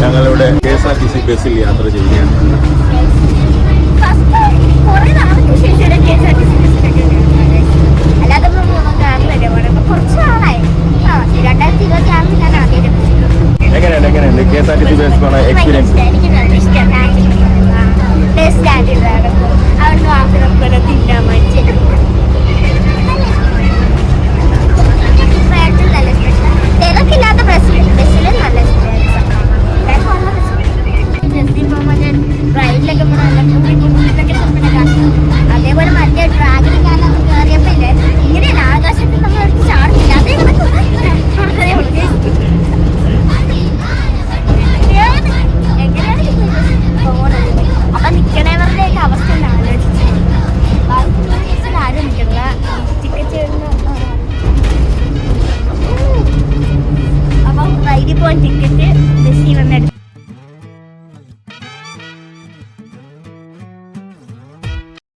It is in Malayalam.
ഞങ്ങളിവിടെ KSRTC ബസ്സിൽ യാത്ര ചെയ്യുകയാണ്. എങ്ങനെയുണ്ട് KSRTC ബസ് പോണ എക്സ്പീരിയൻസ്? അവിടുന്ന് വാങ്ങുന്ന തിന്നാൻ